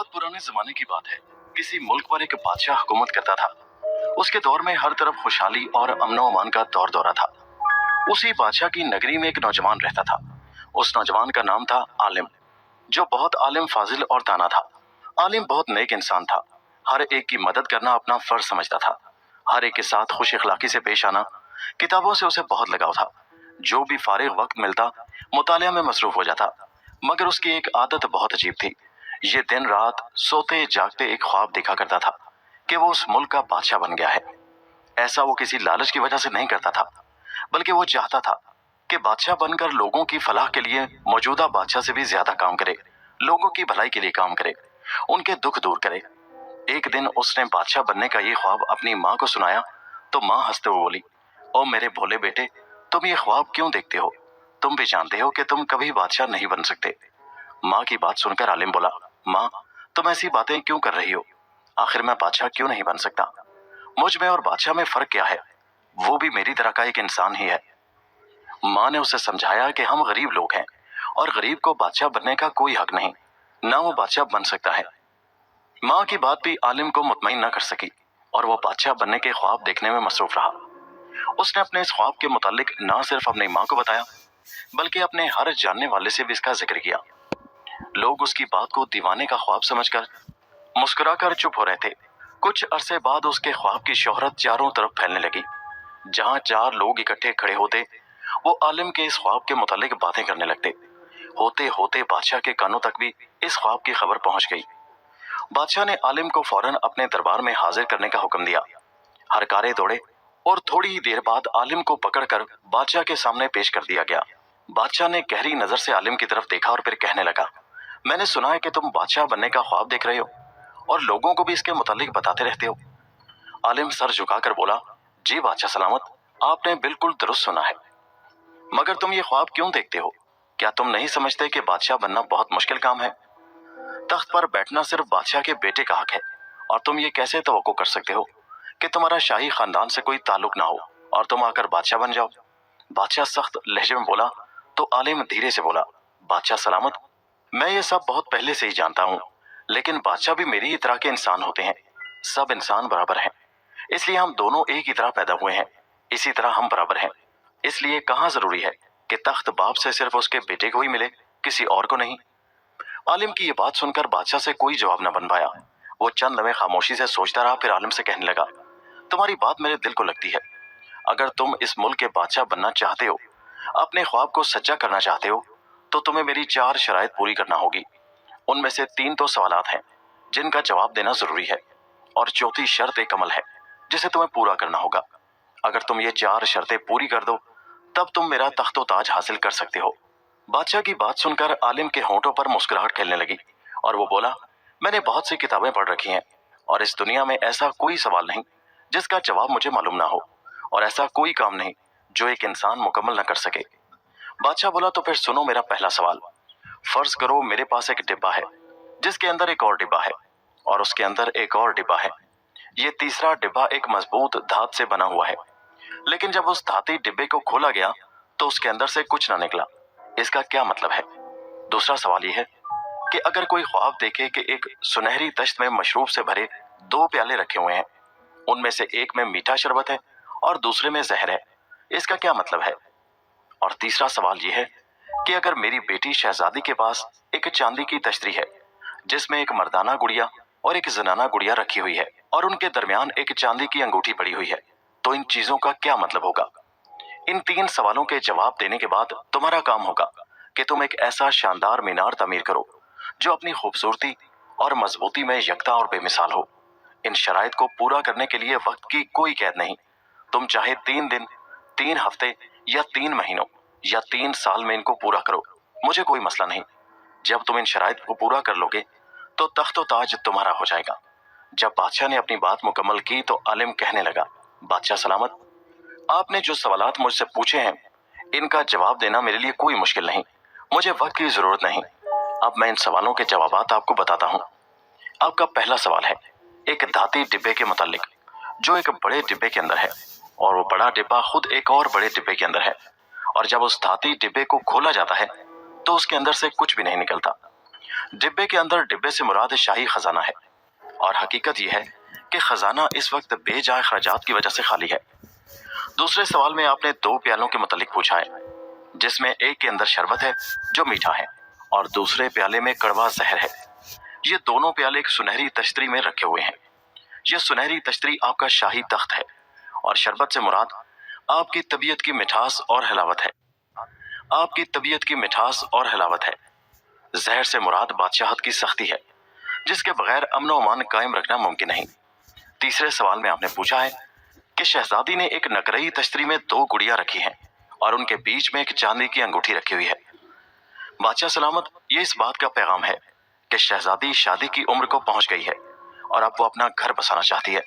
बहुत पुराने जमाने की बात है। किसी मुल्क पर एक बादशाह हुकूमत करता था। उसके दौर में हर तरफ खुशहाली और अमनो अमान का दौर दौरा था। उसी बादशाह की नगरी में एक नौजवान रहता था। उस नौजवान का नाम था आलिम, जो बहुत आलिम, फाजिल और दाना था। आलिम बहुत नेक इंसान था। हर एक की मदद करना अपना फर्ज समझता था। हर एक के साथ खुश इखलाकी से पेश आना। किताबों से उसे बहुत लगाव था। जो भी फारिग वक्त मिलता मुतालिया में मसरूफ हो जाता। मगर उसकी एक आदत बहुत अजीब थी। ये दिन रात सोते जागते एक ख्वाब देखा करता था कि वो उस मुल्क का बादशाह बन गया है। ऐसा वो किसी लालच की वजह से नहीं करता था, बल्कि वो चाहता था कि बादशाह बनकर लोगों की फलाह के लिए मौजूदा बादशाह से भी ज्यादा काम करे, लोगों की भलाई के लिए काम करे, उनके दुख दूर करे। एक दिन उसने बादशाह बनने का ये ख्वाब अपनी माँ को सुनाया तो माँ हंसते हुए बोली, ओ मेरे भोले बेटे, तुम ये ख्वाब क्यों देखते हो? तुम भी जानते हो कि तुम कभी बादशाह नहीं बन सकते। माँ की बात सुनकर आलिम बोला, माँ, तुम ऐसी बातें क्यों कर रही हो? आखिर मैं बादशाह क्यों नहीं बन सकता? मुझ में और बादशाह में फर्क क्या है? वो भी मेरी तरह का एक इंसान ही है। माँ ने उसे समझाया कि हम गरीब लोग हैं और गरीब को बादशाह बनने का कोई हक नहीं, ना वो बादशाह बन सकता है। माँ की बात भी आलिम को मुतमईन न कर सकी और वो बादशाह बनने के ख्वाब देखने में मसरूफ रहा। उसने अपने इस ख्वाब के मुतालिक न सिर्फ अपनी माँ को बताया, बल्कि अपने हर जानने वाले से भी इसका जिक्र किया। लोग उसकी बात को दीवाने का ख्वाब समझकर मुस्कुराकर चुप हो रहे थे। कुछ अरसे बाद उसके ख्वाब की शोहरत चारों तरफ फैलने लगी। जहां चार लोग इकट्ठे खड़े होते, वो आलिम के इस ख्वाब के मुतालिक बातें करने लगते। होते होते बादशाह के कानों तक भी इस ख्वाब की खबर पहुंच गई। बादशाह ने आलिम को फौरन अपने दरबार में हाजिर करने का हुक्म दिया। हरकारे दौड़े और थोड़ी ही देर बाद आलिम को पकड़कर बादशाह के सामने पेश कर दिया गया। बादशाह ने गहरी नजर से आलिम की तरफ देखा और फिर कहने लगा, मैंने सुना है कि तुम बादशाह बनने का ख्वाब देख रहे हो और लोगों को भी इसके मुतालिक बताते रहते हो। आलिम सर झुकाकर बोला, जी बादशाह सलामत, आपने बिल्कुल दुरुस्त सुना है। मगर तुम ये ख्वाब क्यों देखते हो? क्या तुम नहीं समझते कि बादशाह बनना बहुत मुश्किल काम है? तख्त पर बैठना सिर्फ बादशाह के बेटे का हक है और तुम ये कैसे तवक्को कर सकते हो कि तुम्हारा शाही खानदान से कोई ताल्लुक ना हो और तुम आकर बादशाह बन जाओ? बादशाह सख्त लहजे में बोला तो आलिम धीरे से बोला, बादशाह सलामत, मैं ये सब बहुत पहले से ही जानता हूँ, लेकिन बादशाह भी मेरी ही तरह के इंसान होते हैं। सब इंसान बराबर हैं, इसलिए हम दोनों एक ही तरह पैदा हुए हैं, इसी तरह हम बराबर हैं। इसलिए कहाँ जरूरी है कि तख्त बाप से सिर्फ उसके बेटे को ही मिले, किसी और को नहीं। आलिम की ये बात सुनकर बादशाह से कोई जवाब न बन पाया। वो चंद लम्हे खामोशी से सोचता रहा, फिर आलिम से कहने लगा, तुम्हारी बात मेरे दिल को लगती है। अगर तुम इस मुल्क के बादशाह बनना चाहते हो, अपने ख्वाब को सच्चा करना चाहते हो, तो तुम्हें मेरी 4 शराइत पूरी करना होगी। उनमें से 3 तो सवालात हैं जिनका जवाब देना जरूरी है, और चौथी शर्त एक अमल है जिसे तुम्हें पूरा करना होगा। अगर तुम ये 4 शर्तें पूरी कर दो, तब तुम मेरा तख्तो ताज हासिल कर सकते हो। बादशाह की बात सुनकर आलिम के होंठों पर मुस्कुराहट खेलने लगी और वो बोला, मैंने बहुत सी किताबें पढ़ रखी हैं और इस दुनिया में ऐसा कोई सवाल नहीं जिसका जवाब मुझे मालूम ना हो, और ऐसा कोई काम नहीं जो एक इंसान मुकम्मल न कर सके। बादशाह बोला, तो फिर सुनो मेरा पहला सवाल। फर्ज करो मेरे पास एक डिब्बा है जिसके अंदर एक और डिब्बा है और उसके अंदर एक और डिब्बा है। ये तीसरा डिब्बा एक मजबूत धात से बना हुआ है, लेकिन जब उस धाती डिब्बे को खोला गया तो उसके अंदर से कुछ ना निकला। इसका क्या मतलब है? दूसरा सवाल यह है कि अगर कोई ख्वाब देखे कि एक सुनहरी दश्त में मशरूब से भरे 2 प्याले रखे हुए हैं, उनमें से एक में मीठा शरबत है और दूसरे में जहर है, इसका क्या मतलब है? और तीसरा सवाल यह है कि अगर मेरी बेटी शहजादी के पास एक चांदी की तश्तरी है जिसमें एक मर्दाना गुड़िया और एक जनाना गुड़िया रखी हुई है और उनके दरमियान एक चांदी की अंगूठी पड़ी हुई है, तो इन चीजों का क्या मतलब होगा? इन 3 सवालों के जवाब देने के बाद तुम्हारा काम होगा कि तुम एक ऐसा शानदार मीनार तामीर करो जो अपनी खूबसूरती और मजबूती में यकता और बेमिसाल हो। इन शराइत को पूरा करने के लिए वक्त की कोई कैद नहीं। तुम चाहे 3 दिन, 3 हफ्ते या 3 महीनों या 3 साल में इनको पूरा करो, मुझे कोई मसला नहीं। जब तुम इन शराइत को पूरा कर लोगे तो तख्तो ताज तुम्हारा हो जाएगा। जब बादशाह ने अपनी बात मुकम्मल की तो आलिम कहने लगा, बादशाह सलामत, आपने जो सवालात मुझसे पूछे हैं इनका जवाब देना मेरे लिए कोई मुश्किल नहीं, मुझे वक्त की जरूरत नहीं। अब मैं इन सवालों के जवाबात आपको बताता हूँ। आपका पहला सवाल है एक धाती डिब्बे के मुतालिक जो एक बड़े डिब्बे के अंदर है, और वो बड़ा डिब्बा खुद एक और बड़े डिब्बे के अंदर है, और जब उस धाती डिब्बे को खोला जाता है तो उसके अंदर से कुछ भी नहीं निकलता। डिब्बे के अंदर डिब्बे से मुराद शाही खजाना है, और हकीकत यह है कि खजाना इस वक्त बेजा अखराजात की वजह से खाली है। दूसरे सवाल में आपने 2 प्यालों के मुतालिक पूछा है, जिसमें एक के अंदर शरबत है जो मीठा है और दूसरे प्याले में कड़वा जहर है। ये दोनों प्याले एक सुनहरी तश्तरी में रखे हुए हैं। यह सुनहरी तश्तरी आपका शाही तख्त है और शरबत से मुराद आपकी तबीयत की मिठास और हलावत है। आपकी तबीयत की मिठास और हलावत है। जहर से मुराद बादशाहत की सख्ती है, जिसके बगैर अमन व अमान कायम रखना मुमकिन नहीं। तीसरे सवाल में आपने पूछा है कि शहजादी ने एक नकरई तश्तरी में 2 गुड़िया रखी हैं और उनके बीच में एक चांदी की अंगूठी रखी हुई है। बादशाह सलामत, ये इस बात का पैगाम है कि शहजादी शादी की उम्र को पहुंच गई है और अब वो अपना घर बसाना चाहती है,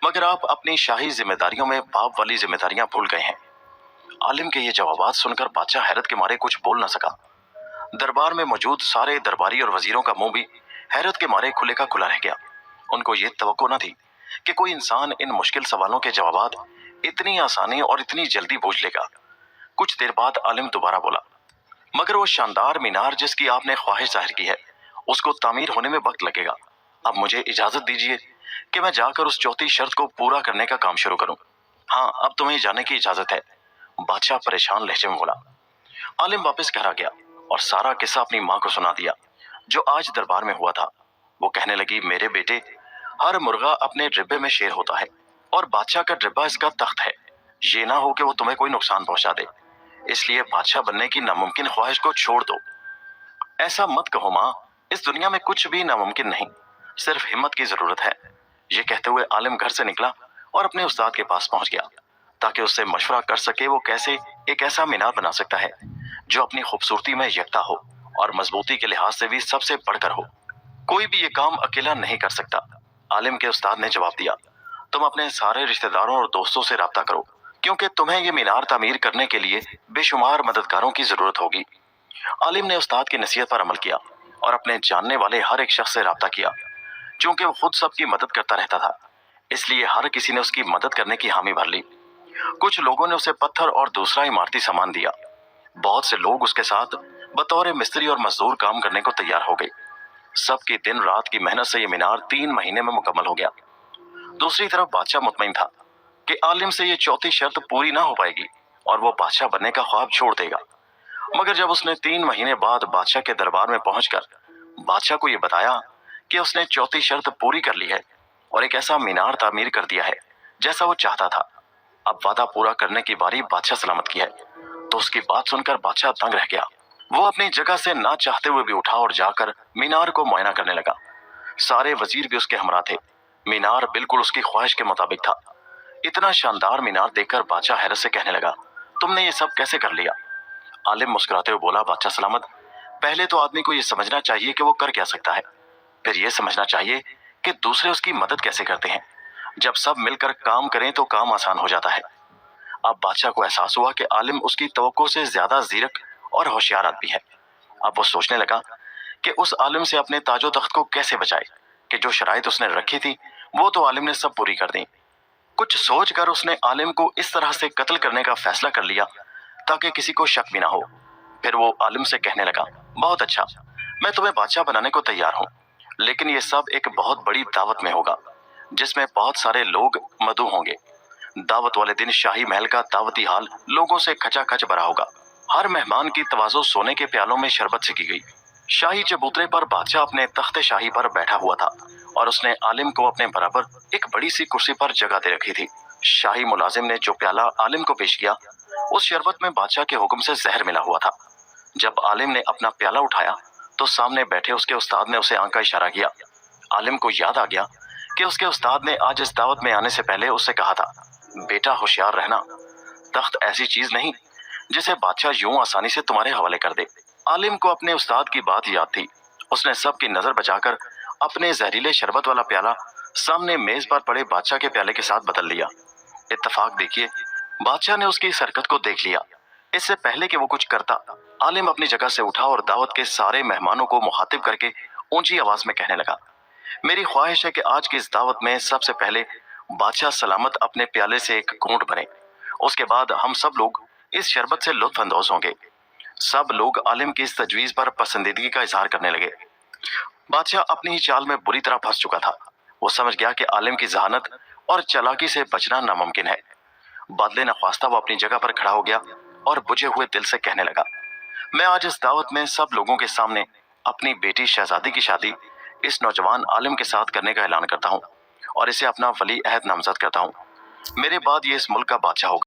मगर आप अपनी शाही जिम्मेदारियों में बाप वाली जिम्मेदारियां भूल गए हैं। आलिम के ये जवाबात सुनकर बादशाह हैरत के मारे कुछ बोल न सका। दरबार में मौजूद सारे दरबारी और वजीरों का मुंह भी हैरत के मारे खुले का खुला रह गया। उनको ये तवक्को न थी कि कोई इंसान इन मुश्किल सवालों के जवाबात इतनी आसानी और इतनी जल्दी बूझ लेगा। कुछ देर बाद आलिम दोबारा बोला, मगर वो शानदार मीनार जिसकी आपने ख्वाहिश जाहिर की है, उसको तामीर होने में वक्त लगेगा। अब मुझे इजाजत दीजिए कि मैं जाकर उस चौथी शर्त को पूरा करने का काम शुरू करूं। हाँ, अब तुम्हें जाने की इजाजत है, बादशाह परेशान लहजे में बोला। आलिम वापस घर आ गया और सारा किस्सा अपनी माँ को सुना दिया, जो आज दरबार में हुआ था। वो कहने लगी, मेरे बेटे, हर मुर्गा अपने डिब्बे में शेर होता है और बादशाह का डिब्बा इसका तख्त है। ये ना हो कि वो तुम्हें कोई नुकसान पहुंचा दे, इसलिए बादशाह बनने की नामुमकिन ख्वाहिश को छोड़ दो। ऐसा मत कहो माँ, इस दुनिया में कुछ भी नामुमकिन नहीं, सिर्फ हिम्मत की जरूरत है। ये कहते हुए आलिम घर से निकला और अपने उस्ताद के पास पहुंच गया ताकि उससे मशवरा कर सके वो कैसे एक ऐसा मीनार बना सकता है जो अपनी खूबसूरती में यकता हो और मजबूती के लिहाज से भी सबसे बढ़कर हो। कोई भी ये काम अकेला नहीं कर सकता। आलिम के उस्ताद ने जवाब दिया, तुम अपने सारे रिश्तेदारों और दोस्तों से राब्ता करो, क्योंकि तुम्हें ये मीनार तामीर करने के लिए बेशुमार मददगारों की जरूरत होगी। आलिम ने उस्ताद की नसीहत पर अमल किया और अपने जानने वाले हर एक शख्स से राब्ता किया। चूंकि वो खुद सबकी मदद करता रहता था, इसलिए हर किसी ने उसकी मदद करने की हामी भर ली। कुछ लोगों ने उसे पत्थर और दूसरा इमारती सामान दिया। बहुत से लोग उसके साथ बतौर मिस्त्री और मजदूर काम करने को तैयार हो गए। सबकी दिन रात की मेहनत से ये मीनार 3 महीने में मुकम्मल हो गया। दूसरी तरफ बादशाह मुतमईन था कि आलिम से ये चौथी शर्त पूरी ना हो पाएगी और वो बादशाह बनने का ख्वाब छोड़ देगा। मगर जब उसने 3 महीने बाद बादशाह के दरबार में पहुंचकर बादशाह को ये बताया कि उसने चौथी शर्त पूरी कर ली है और एक ऐसा मीनार तामीर कर दिया है जैसा वो चाहता था, अब वादा पूरा करने की बारी बादशाह सलामत की है, तो उसकी बात सुनकर बादशाह दंग रह गया। वो अपनी जगह से ना चाहते हुए भी उठा और जाकर मीनार को मुआयना करने लगा। सारे वजीर भी उसके हमरा थे। मीनार बिल्कुल उसकी ख्वाहिश के मुताबिक था। इतना शानदार मीनार देखकर बादशाह हैरत से कहने लगा, तुमने ये सब कैसे कर लिया? आलिम मुस्कुराते हुए बोला, बादशाह सलामत, पहले तो आदमी को ये समझना चाहिए कि वो कर क्या सकता है, फिर ये समझना चाहिए कि दूसरे उसकी मदद कैसे करते हैं। जब सब मिलकर काम करें तो काम आसान हो जाता है। अब बादशाह को एहसास हुआ कि आलिम उसकी तवक्को से ज्यादा जीरक और होशियार आदमी है। अब वो सोचने लगा कि उस आलिम से अपने ताजो तख्त को कैसे बचाए कि जो शराइत उसने रखी थी वो तो आलिम ने सब पूरी कर दी। कुछ सोचकर उसने आलिम को इस तरह से कत्ल करने का फैसला कर लिया ताकि किसी को शक भी ना हो। फिर वो आलिम से कहने लगा, बहुत अच्छा, मैं तुम्हें बादशाह बनाने को तैयार हूँ, लेकिन ये सब एक बहुत बड़ी दावत में होगा जिसमें बहुत सारे लोग मदऊ होंगे। दावत वाले दिन शाही महल का दावती हाल लोगों से खचाखच भरा होगा। हर मेहमान की तवाज़ो सोने के प्यालों में शरबत से की गई। शाही चबूतरे पर बादशाह अपने तख्ते शाही पर बैठा हुआ था और उसने आलिम को अपने बराबर एक बड़ी सी कुर्सी पर जगह दे रखी थी। शाही मुलाजिम ने जो प्याला आलिम को पेश किया, उस शरबत में बादशाह के हुक्म से जहर मिला हुआ था। जब आलिम ने अपना प्याला उठाया तो सामने बैठे उसके उस्ताद ने उसे आंख का इशारा किया। आलिम को याद आ गया कि उसके उस्ताद ने आज इस दावत में आने से पहले उससे कहा था, बेटा होशियार रहना, तख्त ऐसी चीज नहीं जिसे बादशाह यूं आसानी से तुम्हारे हवाले कर दे। आलिम को अपने उस्ताद की बात याद थी। उसने सबकी नजर बचाकर अपने जहरीले शरबत वाला प्याला सामने मेज पर पड़े बादशाह के प्याले के साथ बदल लिया। इत्तेफाक देखिए, बादशाह ने उसकी इस हरकत को देख लिया। इससे पहले कि वो कुछ करता, आलिम अपनी जगह से उठा और दावत के सारे मेहमानों को मुखातिब करके ऊंची आवाज में कहने लगा, मेरी ख्वाहिश है कि आज की इस दावत में सबसे पहले बादशाह सलामत अपने प्याले से एक घूंट भरे। उसके बाद हम सब लोग इस शरबत से लुत्फ अंदोज होंगे। सब लोग आलिम की इस तजवीज पर पसंदीदगी का इजहार करने लगे। बादशाह अपनी ही चाल में बुरी तरह फंस चुका था। वो समझ गया कि आलिम की जहानत और चालाकी से बचना नामुमकिन है। बादले नख्वास्ता वो अपनी जगह पर खड़ा हो गया और बुझे हुए दिल से कहने लगा, मैं आज इस दावत में सब लोगों के सामने अपनी बेटी शहजादी की शादी इस नौजवान आलिम के साथ करने का ऐलान करता हूँ और इसे अपना वली अहद नामजद करता हूँ। मेरे बाद ये इस मुल्क का बादशाह होगा।